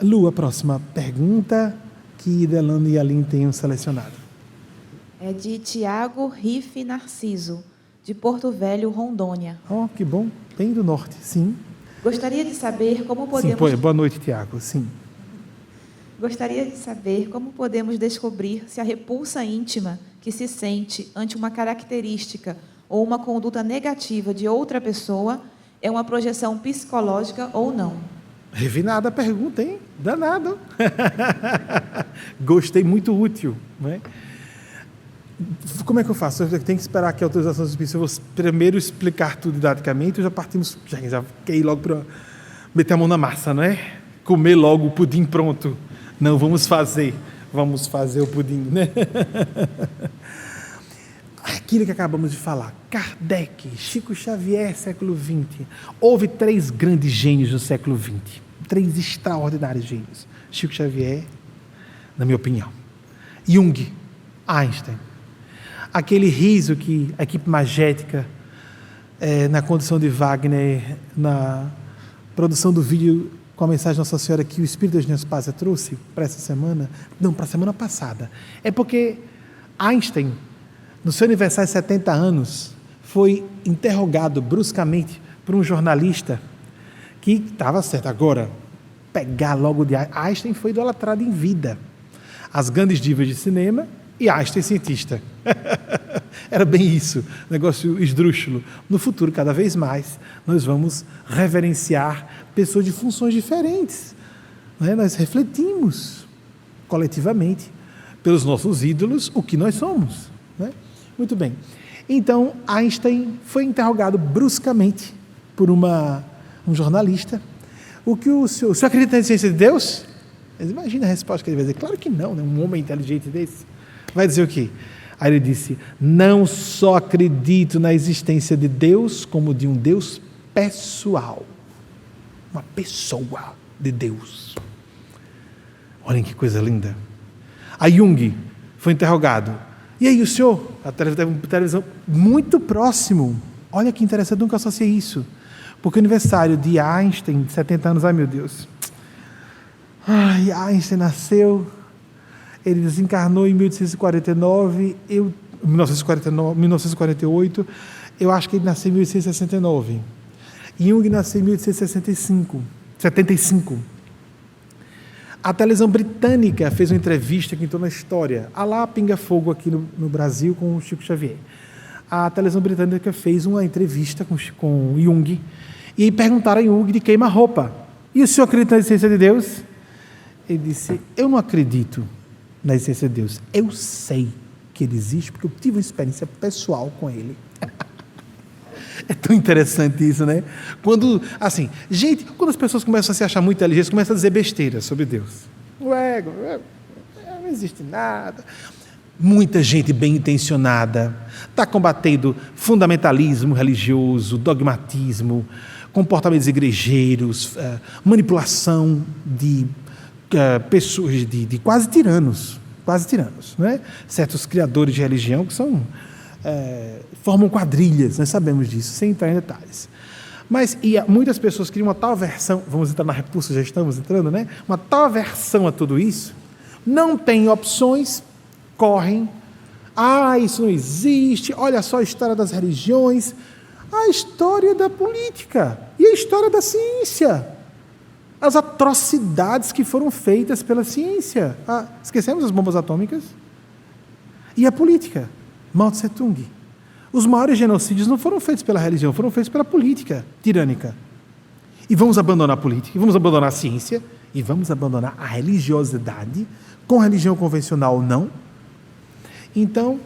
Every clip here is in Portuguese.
Lu, a próxima pergunta que Delano e Aline tenham selecionado. É de Tiago Rife Narciso, de Porto Velho, Rondônia. Oh, que bom. Bem do norte, sim. Gostaria de saber como podemos... Sim, boa noite, Tiago, sim. Gostaria de saber como podemos descobrir se a repulsa íntima que se sente ante uma característica ou uma conduta negativa de outra pessoa é uma projeção psicológica ou não. Refinada a pergunta, hein? Danado. Gostei, muito útil. Né? Como é que eu faço? Eu tenho que esperar aqui a autorização do Espírito. Eu vou primeiro explicar tudo didaticamente, já partimos, já quer ir logo para meter a mão na massa, não é? Comer logo o pudim pronto. Não, vamos fazer o pudim, né? Aquilo que acabamos de falar, Kardec, Chico Xavier, século XX. Houve 3 grandes gênios do século XX, 3 extraordinários gênios. Chico Xavier, na minha opinião. Jung, Einstein. Aquele riso que a equipe magética, na condução de Wagner, na produção do vídeo com a mensagem de Nossa Senhora que o Espírito de Deus Paz trouxe para essa semana, não, para a semana passada. É porque Einstein, no seu aniversário de 70 anos, foi interrogado bruscamente por um jornalista que estava certo. Agora, pegar logo de Einstein foi idolatrado em vida. As grandes divas de cinema e Einstein cientista. Era bem isso, negócio esdrúxulo. No futuro, cada vez mais, nós vamos reverenciar pessoas de funções diferentes. Né? Nós refletimos coletivamente, pelos nossos ídolos, o que nós somos. Né? Muito bem. Então, Einstein foi interrogado bruscamente por um jornalista. O senhor acredita na existência de Deus? Mas imagina a resposta que ele vai dizer. Claro que não, né? Um homem inteligente desse. Vai dizer o quê? Aí ele disse, não só acredito na existência de Deus, como de um Deus pessoal. Uma pessoa de Deus. Olhem que coisa linda. A Jung foi interrogado. E aí o senhor? A televisão muito próximo. Olha que interessante, nunca associei isso. Porque o aniversário de Einstein, de 70 anos, ai meu Deus. Ai, Einstein nasceu, ele desencarnou em 1849, 1948, eu acho que ele nasceu em 1869. Jung nasceu em 1875. A televisão britânica fez uma entrevista que entrou na história. A lá pinga fogo aqui no Brasil com o Chico Xavier. A televisão britânica fez uma entrevista com Jung e perguntaram a Jung de queima-roupa. E o senhor acredita na existência de Deus? Ele disse, eu não acredito na existência de Deus. Eu sei que ele existe porque eu tive uma experiência pessoal com ele. É tão interessante isso, né? Quando as pessoas começam a se achar muito inteligentes, começam a dizer besteiras sobre Deus. O ego, não existe nada. Muita gente bem intencionada está combatendo fundamentalismo religioso, dogmatismo, comportamentos igrejeiros, manipulação de pessoas, de quase tiranos, né? Certos criadores de religião que formam quadrilhas, nós sabemos disso, sem entrar em detalhes. Mas muitas pessoas criam uma tal aversão, vamos entrar na repulsa, já estamos entrando, né? Uma tal aversão a tudo isso, não tem opções, correm, isso não existe, olha só a história das religiões, a história da política e a história da ciência, as atrocidades que foram feitas pela ciência. Esquecemos as bombas atômicas? E a política, Mao Tse Tung. Os maiores genocídios não foram feitos pela religião, foram feitos pela política tirânica. E vamos abandonar a política, e vamos abandonar a ciência, e vamos abandonar a religiosidade, com religião convencional ou não. Então,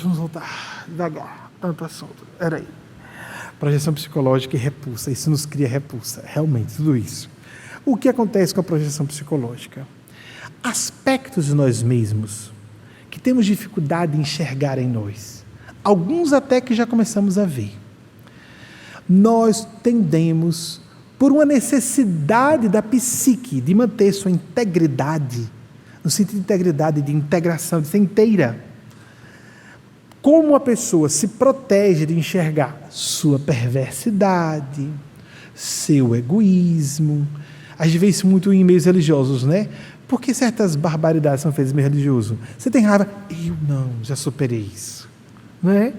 vamos voltar devagar, tanto assunto. Era aí. Projeção psicológica e repulsa, isso nos cria repulsa, realmente, tudo isso. O que acontece com a projeção psicológica? Aspectos de nós mesmos que temos dificuldade de enxergar em nós, alguns até que já começamos a ver. Nós tendemos, por uma necessidade da psique de manter sua integridade, no sentido de integridade, de integração, de ser inteira. Como a pessoa se protege de enxergar sua perversidade, seu egoísmo, A gente vê isso muito em meios religiosos, né? Por que certas barbaridades são feitas em meio religioso? Você tem raiva? Eu não, já superei isso. Não é?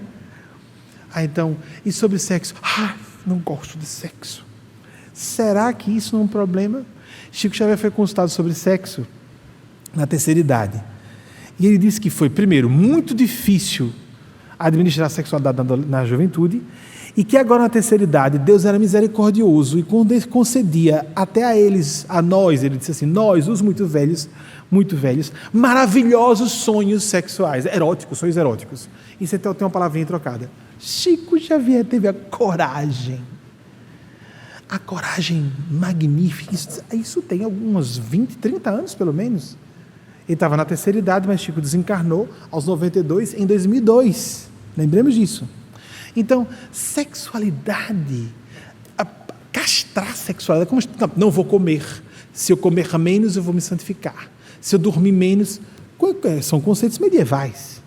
Então, e sobre sexo? Não gosto de sexo. Será que isso não é um problema? Chico Xavier foi consultado sobre sexo na terceira idade. E ele disse que foi, primeiro, muito difícil administrar a sexualidade na juventude, e que agora na terceira idade Deus era misericordioso e concedia até a eles, a nós, ele disse assim, nós, os muito velhos, maravilhosos sonhos sexuais, eróticos, sonhos eróticos. Isso até tem uma palavrinha trocada. Chico Xavier teve a coragem magnífica, isso tem alguns 20, 30 anos pelo menos. Ele estava na terceira idade, mas Chico desencarnou aos 92 em 2002. Lembremos disso. Então, sexualidade, castrar a sexualidade, não vou comer. Se eu comer menos, eu vou me santificar. Se eu dormir menos, são conceitos medievais.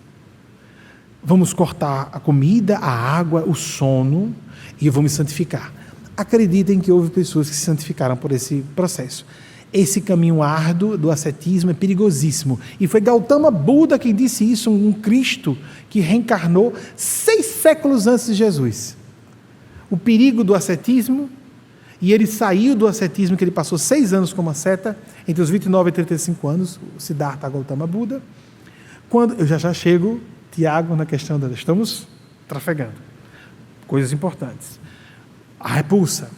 Vamos cortar a comida, a água, o sono, e eu vou me santificar. Acreditem que houve pessoas que se santificaram por esse processo. Esse caminho árduo do ascetismo é perigosíssimo. E foi Gautama Buda quem disse isso, um Cristo que reencarnou 6 séculos antes de Jesus. O perigo do ascetismo, e ele saiu do ascetismo, que ele passou 6 anos como asceta, entre os 29 e 35 anos, o Siddhartha Gautama Buda. Quando eu já chego, Tiago, na questão da... Estamos trafegando. Coisas importantes. A repulsa.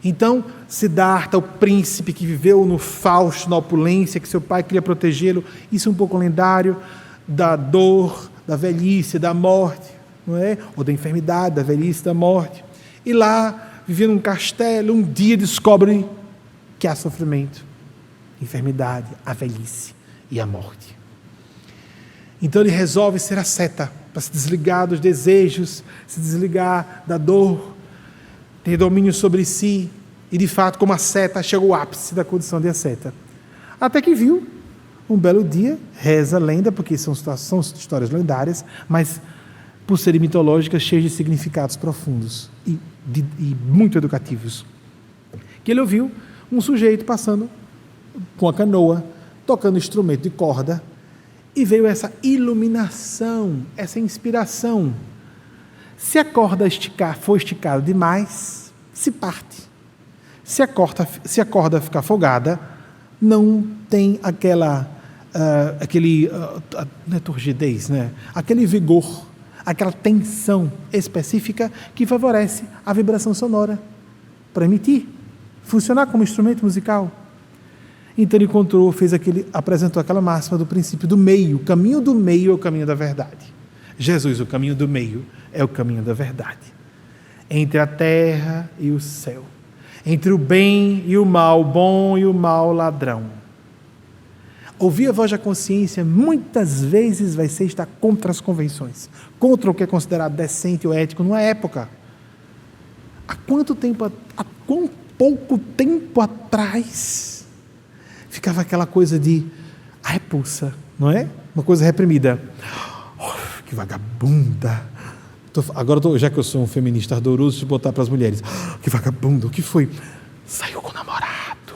Então, Siddhartha, o príncipe que viveu no fausto, na opulência, que seu pai queria protegê-lo, isso é um pouco lendário, da dor, da velhice, da morte, não é? Ou da enfermidade, da velhice, da morte. E lá, vivendo num castelo, um dia descobre que há sofrimento, enfermidade, a velhice e a morte. Então ele resolve ser asceta, para se desligar dos desejos, se desligar da dor, ter domínio sobre si, e de fato, como asceta, chegou ao ápice da condição de asceta. Até que viu, um belo dia, reza a lenda, porque são histórias lendárias, mas por serem mitológicas, cheias de significados profundos e muito educativos. Que ele ouviu um sujeito passando com a canoa, tocando instrumento de corda, e veio essa iluminação, essa inspiração. Se a corda for esticada demais, se parte. Se a corda ficar folgada, não tem não é turgidez, né? Aquele vigor, aquela tensão específica que favorece a vibração sonora para emitir, funcionar como instrumento musical. Então ele apresentou aquela máxima do princípio do meio. O caminho do meio é o caminho da verdade. Jesus, o caminho do meio, é o caminho da verdade. Entre a terra e o céu. Entre o bem e o mal, o bom e o mal ladrão. Ouvir a voz da consciência muitas vezes vai ser estar contra as convenções, contra o que é considerado decente ou ético numa época. Há quão pouco tempo atrás ficava aquela coisa de a repulsa, não é? Uma coisa reprimida. Oh, que vagabunda. Agora, já que eu sou um feminista ardoroso, deixa eu botar para as mulheres. Oh, que vagabunda, o que foi? Saiu com o namorado.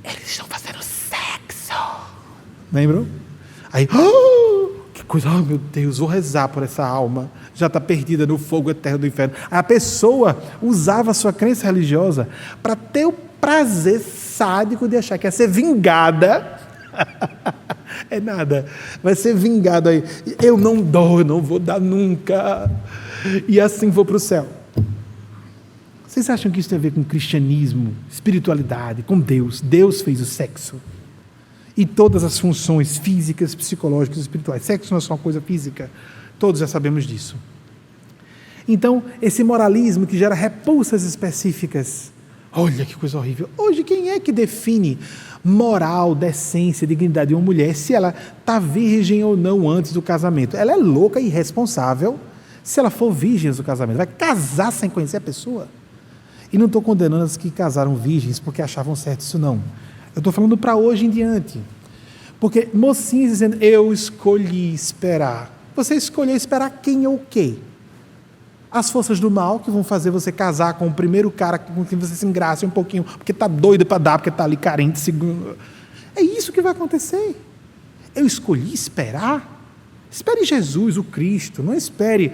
Eles estão fazendo sexo. Lembram? Aí, que coisa, meu Deus, vou rezar por essa alma. Já está perdida no fogo eterno do inferno. A pessoa usava a sua crença religiosa para ter o prazer sádico de achar que ia ser vingada. É nada, vai ser vingado aí. Eu não vou dar nunca. E assim vou para o céu. Vocês acham que isso tem a ver com cristianismo, espiritualidade, com Deus? Deus fez o sexo. E todas as funções físicas, psicológicas, espirituais. Sexo não é só uma coisa física. Todos já sabemos disso. Então, esse moralismo que gera repulsas específicas. Olha que coisa horrível. Hoje, quem é que define moral, decência, dignidade de uma mulher, se ela está virgem ou não antes do casamento? Ela é louca e irresponsável se ela for virgem antes do casamento. Vai casar sem conhecer a pessoa? E não estou condenando as que casaram virgens porque achavam certo isso, não. Eu estou falando para hoje em diante. Porque mocinhas dizendo, eu escolhi esperar. Você escolheu esperar quem ou o quê? as forças do mal que vão fazer você casar com o primeiro cara com quem você se engraça um pouquinho, porque está doido para dar, porque está ali carente. Segundo. É isso que vai acontecer. Eu escolhi esperar. Espere Jesus, o Cristo. Não espere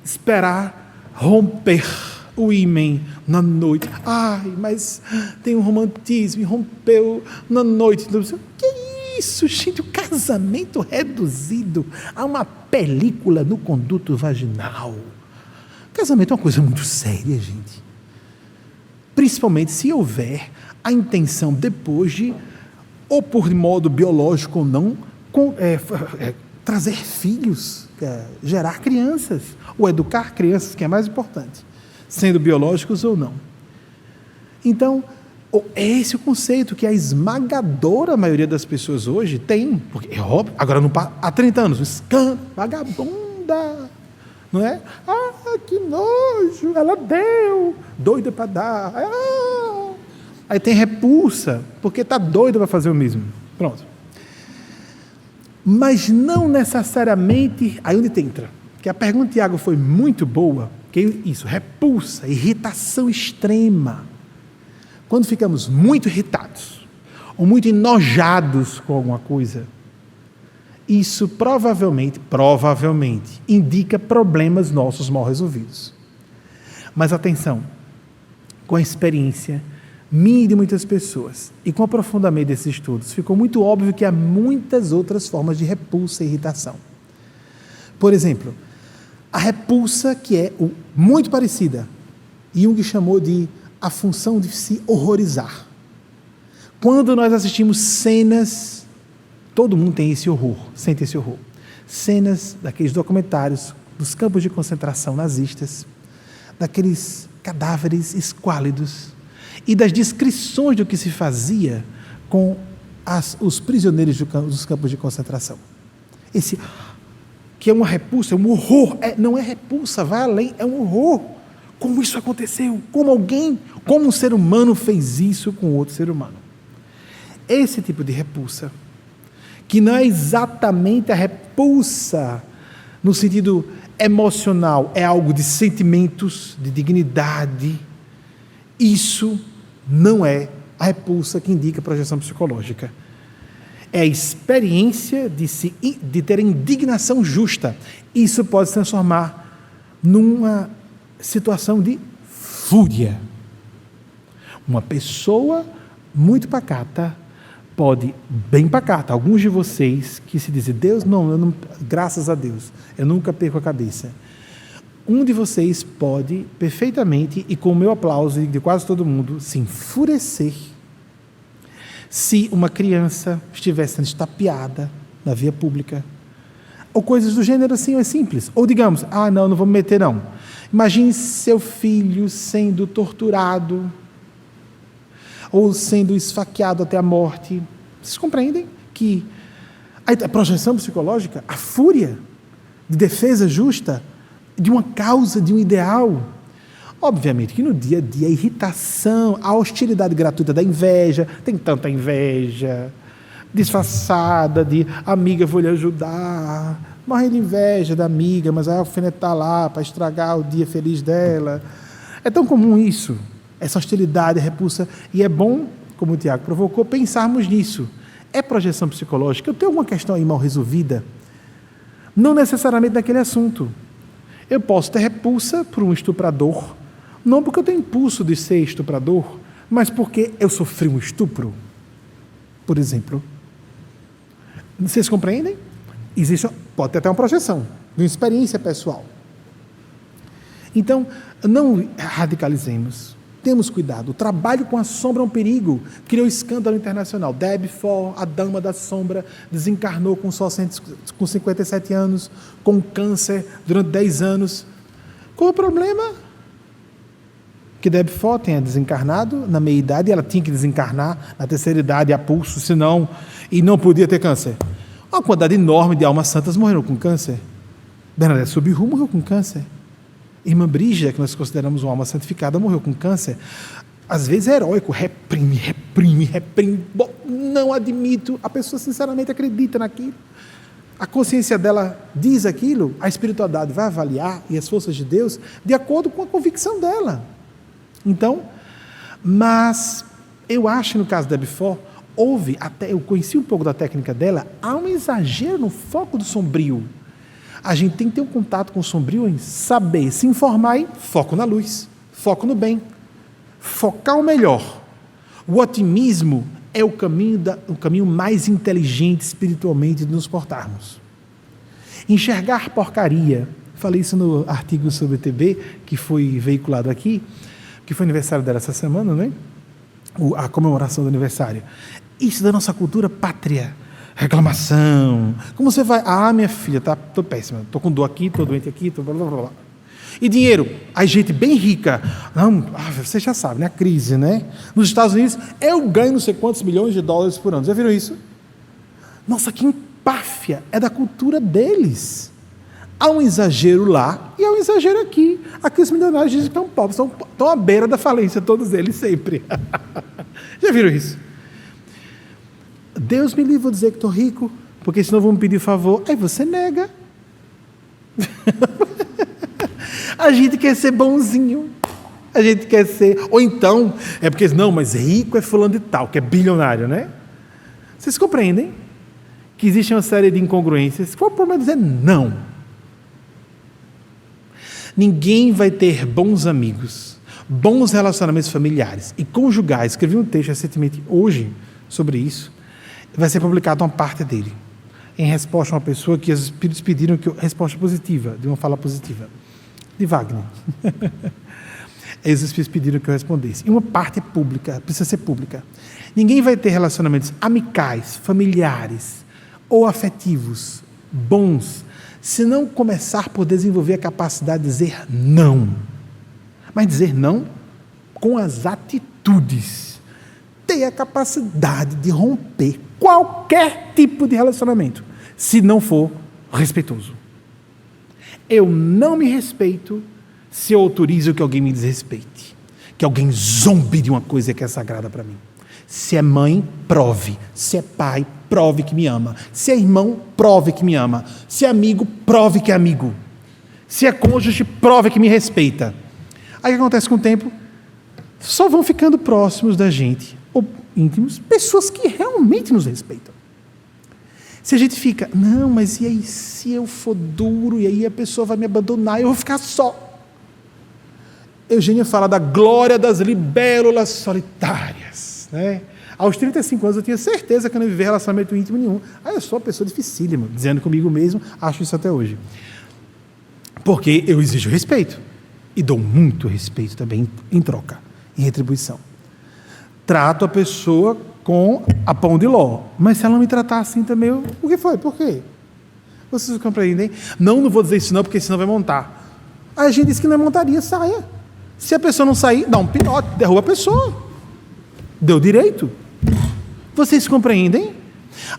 esperar romper o ímen na noite. Ai, mas tem um romantismo e rompeu na noite. Que isso, gente? O casamento reduzido a uma película no conduto vaginal. Casamento é uma coisa muito séria, gente. Principalmente se houver a intenção depois de, ou por modo biológico ou não, trazer filhos, gerar crianças, ou educar crianças, que é mais importante, sendo biológicos ou não. Então, é esse o conceito que a esmagadora maioria das pessoas hoje tem, porque é óbvio, agora há 30 anos, um escândalo, vagabunda, não é? Ah, que nojo, ela deu, doida para dar. Aí tem repulsa, porque está doida para fazer o mesmo. Pronto. Mas não necessariamente, aí onde entra, que a pergunta de Tiago foi muito boa, que isso, repulsa, irritação extrema. Quando ficamos muito irritados, ou muito enojados com alguma coisa, isso provavelmente, indica problemas nossos mal resolvidos. Mas atenção, com a experiência minha e de muitas pessoas, e com o aprofundamento desses estudos, ficou muito óbvio que há muitas outras formas de repulsa e irritação. Por exemplo, a repulsa que é muito parecida, Jung chamou de a função de se horrorizar. Quando nós assistimos cenas, todo mundo tem esse horror, sente esse horror, cenas daqueles documentários dos campos de concentração nazistas, daqueles cadáveres esquálidos, e das descrições do que se fazia com os prisioneiros dos campos de concentração. Esse, que é uma repulsa, é um horror, não é repulsa, vai além, é um horror. Como isso aconteceu? Como um ser humano fez isso com outro ser humano? Esse tipo de repulsa, que não é exatamente a repulsa no sentido emocional, é algo de sentimentos, de dignidade, isso não é a repulsa que indica a projeção psicológica. É a experiência de ter indignação justa. Isso pode se transformar numa situação de fúria. Uma pessoa muito pacata pode, bem pacata, alguns de vocês que se dizem, Deus, não, graças a Deus, eu nunca perco a cabeça. Um de vocês pode perfeitamente, e com o meu aplauso e de quase todo mundo, se enfurecer se uma criança estiver sendo estapeada na via pública, ou coisas do gênero assim, é simples. Ou digamos, não vou me meter não. Imagine seu filho sendo torturado, ou sendo esfaqueado até a morte. Vocês compreendem que a projeção psicológica, a fúria de defesa justa, de uma causa, de um ideal. Obviamente que no dia a dia a irritação, a hostilidade gratuita da inveja, tem tanta inveja, disfarçada de amiga, vou lhe ajudar, morre de inveja da amiga, mas vai alfinetar lá para estragar o dia feliz dela. É tão comum isso, essa hostilidade, a repulsa, e é bom, como o Tiago provocou, pensarmos nisso. É projeção psicológica? Eu tenho alguma questão aí mal resolvida? Não necessariamente naquele assunto. Eu posso ter repulsa por um estuprador, não porque eu tenho impulso de ser estuprador, mas porque eu sofri um estupro, por exemplo. Vocês compreendem? Pode ter até uma projeção, de uma experiência pessoal. Então, não radicalizemos. Temos cuidado. O trabalho com a sombra é um perigo. Criou escândalo internacional. Debbie Ford, a dama da sombra, desencarnou com 57 anos, com câncer durante 10 anos. Qual é o problema? Que Debbie Ford tenha desencarnado na meia-idade, ela tinha que desencarnar na terceira idade, a pulso, senão, e não podia ter câncer. Uma quantidade enorme de almas santas morreram com câncer. Bernadette Soubirous morreu com câncer. Irmã Brígida, que nós consideramos uma alma santificada, morreu com câncer. Às vezes é heróico, reprime. Bom, não admito. A pessoa sinceramente acredita naquilo. A consciência dela diz aquilo, a espiritualidade vai avaliar, e as forças de Deus, de acordo com a convicção dela. Então, mas eu acho que no caso da Debbie houve, até eu conheci um pouco da técnica dela, há um exagero no foco do sombrio. A gente tem que ter um contato com o sombrio em saber, se informar em foco na luz, foco no bem, focar o melhor. O otimismo é o caminho mais inteligente espiritualmente de nos portarmos. Enxergar porcaria, falei isso no artigo sobre TB, que foi veiculado aqui, que foi aniversário dela essa semana, né? A comemoração do aniversário. Isso da nossa cultura pátria, reclamação. Como você vai? Ah, minha filha, tô péssima, tô com dor aqui, tô doente aqui, tô blá blá blá. E dinheiro, a gente bem rica, não, você já sabe, né? A crise, né? Nos Estados Unidos, eu ganho não sei quantos milhões de dólares por ano. Já viram isso? Nossa, que empáfia, é da cultura deles. Há um exagero lá e há um exagero aqui. Aqui os milionários dizem que estão pobres, estão à beira da falência, todos eles sempre. Já viram isso? Deus me livre, vou dizer que estou rico, porque senão vão me pedir favor. Aí você nega. A gente quer ser bonzinho. A gente quer ser... Ou então, é porque, não, mas rico é fulano de tal, que é bilionário, né? Vocês compreendem que existe uma série de incongruências? Qual o problema de dizer não? Ninguém vai ter bons amigos, bons relacionamentos familiares e conjugais. Escrevi um texto recentemente, hoje, sobre isso. Vai ser publicado uma parte dele, em resposta a uma pessoa que os espíritos pediram resposta positiva, de uma fala positiva, de Wagner. Os espíritos pediram que eu respondesse. E uma parte é pública, precisa ser pública. Ninguém vai ter relacionamentos amicais, familiares ou afetivos bons, se não começar por desenvolver a capacidade de dizer não. Mas dizer não com as atitudes. Ter a capacidade de romper qualquer tipo de relacionamento, se não for respeitoso. Eu não me respeito se eu autorizo que alguém me desrespeite, que alguém zombe de uma coisa que é sagrada para mim. Se é mãe, prove. Se é pai, prove que me ama. Se é irmão, prove que me ama. Se é amigo, prove que é amigo. Se é cônjuge, prove que me respeita. Aí o que acontece com o tempo? Só vão ficando próximos da gente, ou íntimos, pessoas que realmente nos respeitam. Se a gente fica, não, mas e aí se eu for duro, e aí a pessoa vai me abandonar, eu vou ficar só. Eugênia fala da glória das libélulas solitárias, né? Aos 35 anos eu tinha certeza que eu não ia viver relacionamento íntimo nenhum. Aí eu sou uma pessoa dificílima, dizendo comigo mesmo, acho isso até hoje. Porque eu exijo respeito, e dou muito respeito também em troca, em retribuição. Trato a pessoa com a pão de ló, mas se ela não me tratar assim também, o que foi? Por quê? Vocês compreendem? Não vou dizer isso não, porque senão vai montar. Aí a gente disse que não é montaria, saia. Se a pessoa não sair, dá um pinote, derruba a pessoa. Deu direito. Vocês compreendem?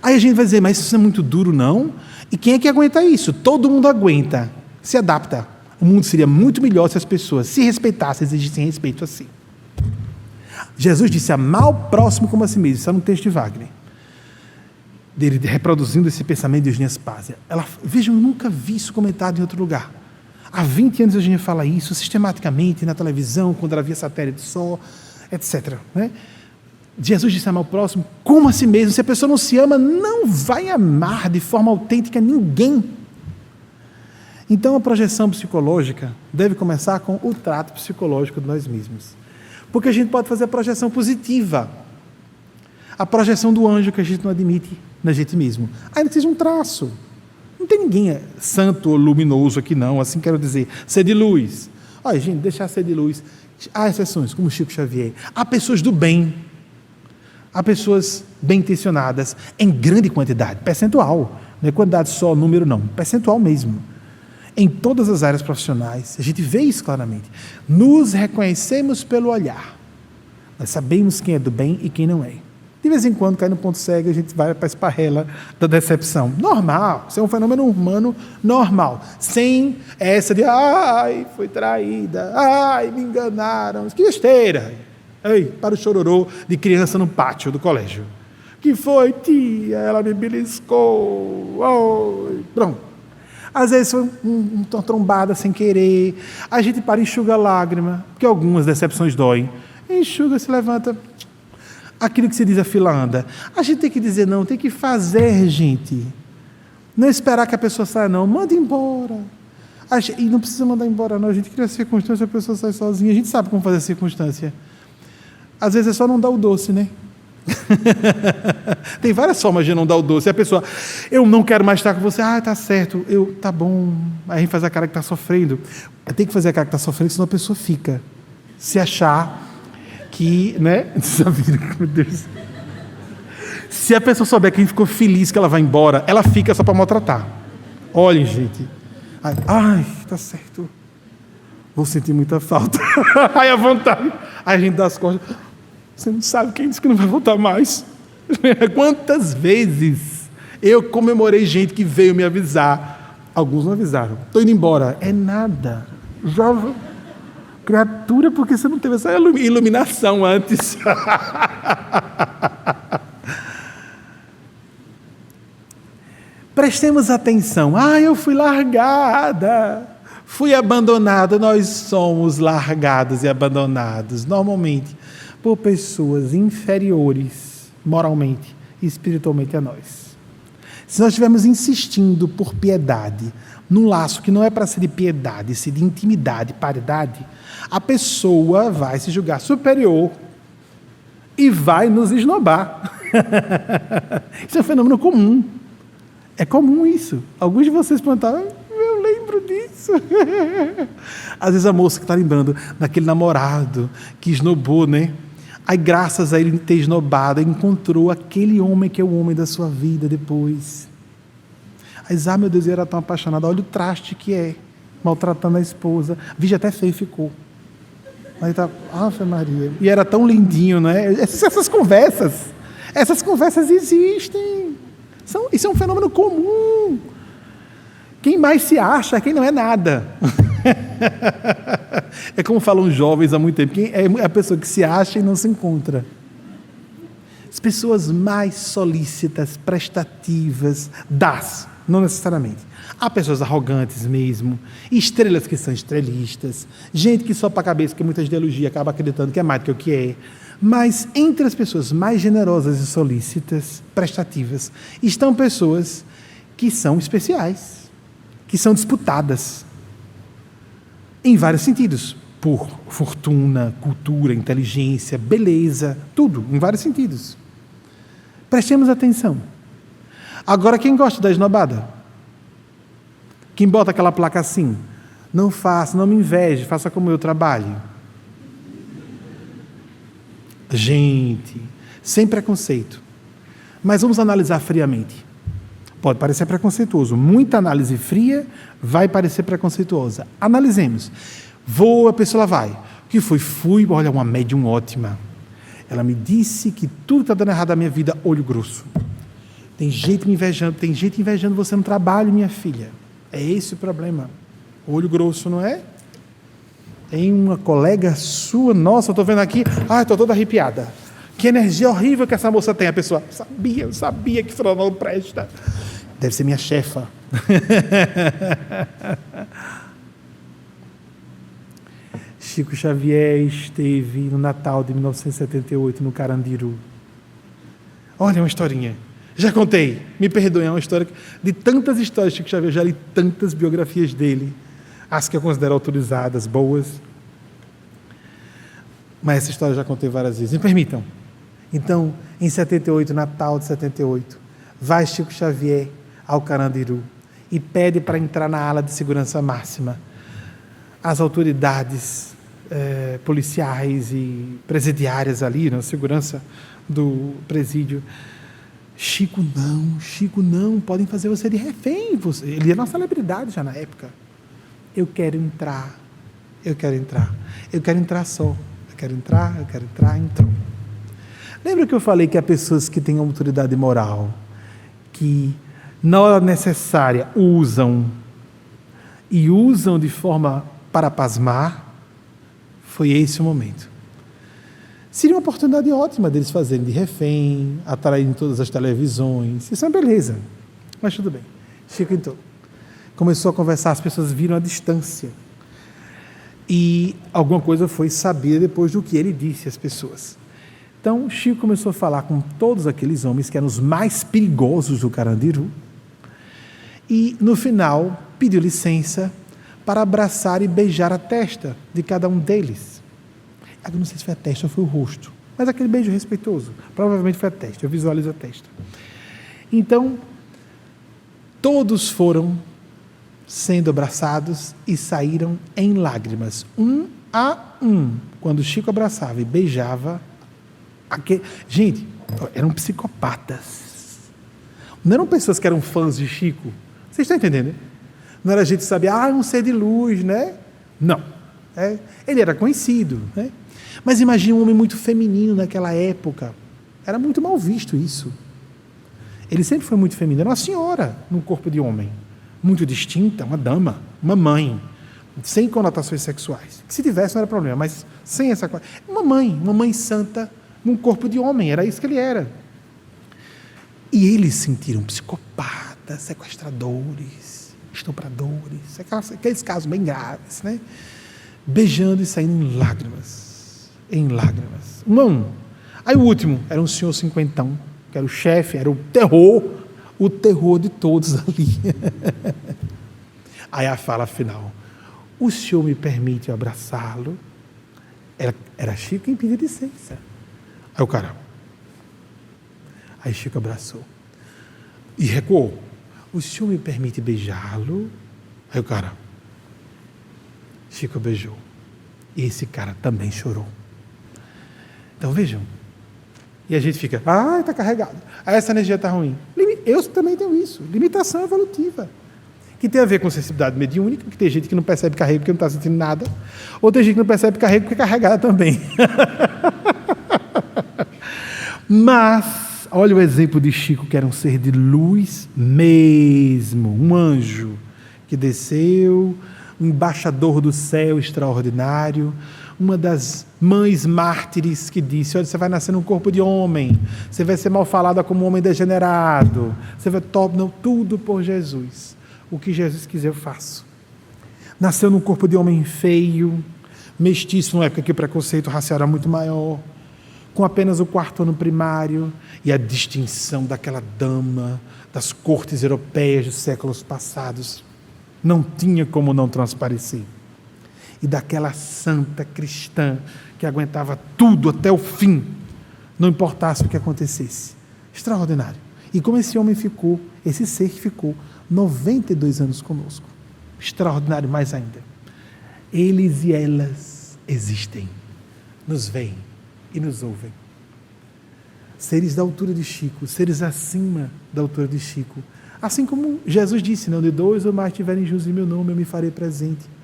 Aí a gente vai dizer, mas isso é muito duro, não? E quem é que aguenta isso? Todo mundo aguenta, se adapta. O mundo seria muito melhor se as pessoas se respeitassem, exigissem respeito assim. Jesus disse, amar o próximo como a si mesmo. Isso é um texto de Wagner. Dele reproduzindo esse pensamento de Eugênia Spazia. Vejam, eu nunca vi isso comentado em outro lugar. Há 20 anos a Eugênia fala isso sistematicamente na televisão, quando ela via satélite só, etc. Né? Jesus disse amar o próximo como a si mesmo. Se a pessoa não se ama, não vai amar de forma autêntica ninguém. Então a projeção psicológica deve começar com o trato psicológico de nós mesmos. Porque a gente pode fazer a projeção positiva. A projeção do anjo que a gente não admite na gente mesmo. Ainda que seja um traço. Não tem ninguém santo ou luminoso aqui não, assim quero dizer. Ser de luz. Olha, gente, deixar ser de luz. Há exceções, como Chico Xavier. Há pessoas do bem. Há pessoas bem intencionadas, em grande quantidade, percentual. Não é quantidade só, número não, percentual mesmo. Em todas as áreas profissionais, a gente vê isso claramente. Nos reconhecemos pelo olhar. Nós sabemos quem é do bem e quem não é. De vez em quando, cai no ponto cego, a gente vai para a esparrela da decepção. Normal, isso é um fenômeno humano normal. Sem essa de, ai, foi traída, ai, me enganaram. Que besteira. Ei, para o chororô de criança no pátio do colégio. Que foi, tia? Ela me beliscou. Oh. Pronto. Às vezes foi uma trombada sem querer. A gente para e enxuga a lágrima, porque algumas decepções doem. Enxuga, se levanta. Aquilo que se diz a fila anda. A gente tem que dizer não, tem que fazer, gente. Não esperar que a pessoa saia, não. Manda embora. E não precisa mandar embora, não. A gente cria circunstância, a pessoa sai sozinha. A gente sabe como fazer a circunstância. Às vezes é só não dar o doce, né? Tem várias formas de não dar o doce. A pessoa, eu não quero mais estar com você. Ah, tá certo. Tá bom. Aí a gente faz a cara que está sofrendo. Tem que fazer a cara que está sofrendo, senão a pessoa fica. Se achar que, né? Meu Deus. Se a pessoa souber que a gente ficou feliz que ela vai embora, ela fica só para maltratar. Olhem, gente. Ai, tá certo. Vou sentir muita falta. Aí a vontade. Aí a gente dá as costas. Você não sabe quem disse que não vai voltar mais. Quantas vezes eu comemorei gente que veio me avisar. Alguns não avisaram. Estou indo embora. É nada. Jovem. Criatura, porque você não teve essa iluminação antes. Prestemos atenção. Eu fui largada. Fui abandonada. Nós somos largados e abandonados, normalmente, por pessoas inferiores, moralmente e espiritualmente a nós. Se nós estivermos insistindo por piedade, num laço que não é para ser de piedade, se de intimidade, paridade, a pessoa vai se julgar superior e vai nos esnobar. Isso é um fenômeno comum. É comum isso. Alguns de vocês perguntaram, eu lembro disso. Às vezes a moça que está lembrando daquele namorado que esnobou, né? Aí, graças a ele ter esnobado, encontrou aquele homem que é o homem da sua vida depois. Aí, meu Deus, eu era tão apaixonada. Olha o traste que é, maltratando a esposa. Vixe, até feio ficou. Aí tá, Ave Maria. E era tão lindinho, né? Essas conversas existem. Isso é um fenômeno comum. Quem mais se acha, quem não é nada. É como falam jovens há muito tempo, quem é a pessoa que se acha e não se encontra. As pessoas mais solícitas, prestativas, não necessariamente. Há pessoas arrogantes mesmo, estrelas que são estrelistas, gente que só para a cabeça, que muitas ideologias acaba acreditando que é mais do que o que é. Mas entre as pessoas mais generosas e solícitas, prestativas, estão pessoas que são especiais, que são disputadas em vários sentidos, por fortuna, cultura, inteligência, beleza, tudo, em vários sentidos. Prestemos atenção. Agora, quem gosta da esnobada? Quem bota aquela placa assim? Não faça, não me inveje, faça como eu trabalho. Gente, sem preconceito. Mas vamos analisar friamente. Pode parecer preconceituoso. Muita análise fria vai parecer preconceituosa. Analisemos. A pessoa vai. O que foi? Olha, uma médium ótima. Ela me disse que tudo está dando errado na minha vida, olho grosso. Tem gente me invejando, tem gente invejando você no trabalho, minha filha. É esse o problema. Olho grosso, não é? Tem uma colega sua, nossa, eu estou vendo aqui, estou toda arrepiada. Que energia horrível que essa moça tem. A pessoa, eu sabia que isso não presta. Deve ser minha chefa. Chico Xavier esteve no Natal de 1978 no Carandiru. Olha uma historinha. Já contei, me perdoem, é uma história de tantas histórias de Chico Xavier, já li tantas biografias dele, as que eu considero autorizadas, boas. Mas essa história eu já contei várias vezes. Me permitam. Então, em 78, Natal de 78, vai Chico Xavier ao Carandiru e pede para entrar na ala de segurança máxima. As autoridades policiais e presidiárias ali, na segurança do presídio. Chico não, podem fazer você de refém. Ele era uma celebridade já na época. Eu quero entrar só. Eu quero entrar, entrou. Lembra que eu falei que há pessoas que têm autoridade moral, que na hora necessária usam de forma para pasmar? Foi esse o momento. Seria uma oportunidade ótima deles fazerem de refém, atraírem todas as televisões. Isso é uma beleza. Mas tudo bem. Chico então começou a conversar, as pessoas viram a distância. E alguma coisa foi sabida depois do que ele disse às pessoas. Então, Chico começou a falar com todos aqueles homens que eram os mais perigosos do Carandiru. E, no final, pediu licença para abraçar e beijar a testa de cada um deles. Eu não sei se foi a testa ou foi o rosto, mas aquele beijo respeitoso. Provavelmente foi a testa, eu visualizo a testa. Então, todos foram sendo abraçados e saíram em lágrimas, um a um. Quando Chico abraçava e beijava, gente, eram psicopatas. Não eram pessoas que eram fãs de Chico. Vocês estão entendendo? Né? Não era gente que sabia, é um ser de luz, né? Não. Ele era conhecido, né? Mas imagine um homem muito feminino naquela época. Era muito mal visto isso. Ele sempre foi muito feminino. Era uma senhora num corpo de homem. Muito distinta, uma dama, uma mãe, sem conotações sexuais. Se tivesse não era problema, mas sem essa coisa. Uma mãe santa num corpo de homem, era isso que ele era. E eles sentiram psicopatas, sequestradores, estupradores, aqueles casos bem graves, né? Beijando e saindo em lágrimas. Um. Aí o último era um senhor cinquentão, que era o chefe, era o terror de todos ali. Aí a fala final, o senhor me permite abraçá-lo? Era Chico quem pediu licença. Aí o cara, aí Chico abraçou e recuou. O senhor me permite beijá-lo? Aí o cara, Chico beijou. E esse cara também chorou. Então vejam, e a gente fica, está carregado, essa energia está ruim. Eu também tenho isso, limitação evolutiva, que tem a ver com sensibilidade mediúnica, que tem gente que não percebe carrego porque não está sentindo nada, ou tem gente que não percebe carrego porque é carregada também. Mas, olha o exemplo de Chico, que era um ser de luz mesmo, um anjo que desceu, um embaixador do céu extraordinário, uma das mães mártires que disse, olha, você vai nascer num corpo de homem, você vai ser mal falada como um homem degenerado, você vai tudo por Jesus. O que Jesus quiser eu faço. Nasceu num corpo de homem feio, mestiço, numa época que o preconceito racial era muito maior, com apenas o 4º ano primário e a distinção daquela dama das cortes europeias dos séculos passados. Não tinha como não transparecer. E daquela santa cristã que aguentava tudo até o fim, não importasse o que acontecesse. Extraordinário. E como esse homem ficou, esse ser que ficou 92 anos conosco. Extraordinário mais ainda. Eles e elas existem, nos veem e nos ouvem. Seres da altura de Chico, seres acima da altura de Chico. Assim como Jesus disse, não, de 2 ou mais tiverem juntos em meu nome, eu me farei presente.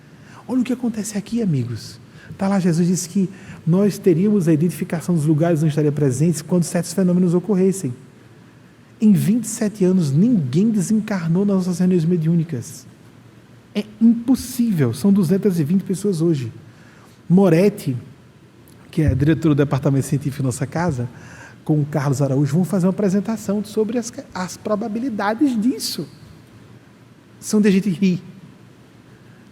Olha o que acontece aqui, amigos. Está lá, Jesus disse que nós teríamos a identificação dos lugares onde estaria presentes quando certos fenômenos ocorressem. Em 27 anos, ninguém desencarnou nas nossas reuniões mediúnicas. É impossível, são 220 pessoas hoje. Moretti, que é diretor do departamento científico da nossa casa, com o Carlos Araújo, vão fazer uma apresentação sobre as probabilidades disso. São de a gente rir,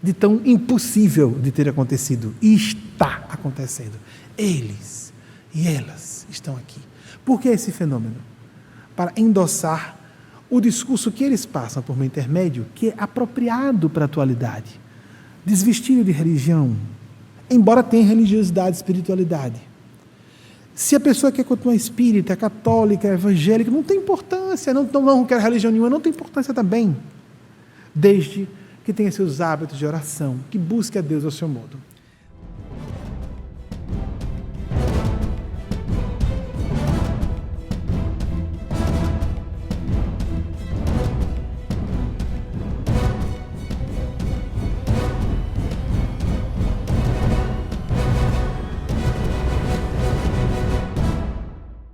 de tão impossível de ter acontecido. E está acontecendo. Eles e elas estão aqui. Por que esse fenômeno? Para endossar o discurso que eles passam por meu intermédio, que é apropriado para a atualidade. Desvestido de religião, embora tenha religiosidade, espiritualidade. Se a pessoa quer continuar espírita, católica, evangélica, não tem importância, não quer religião nenhuma, não tem importância também. Desde que tenha seus hábitos de oração, que busque a Deus ao seu modo.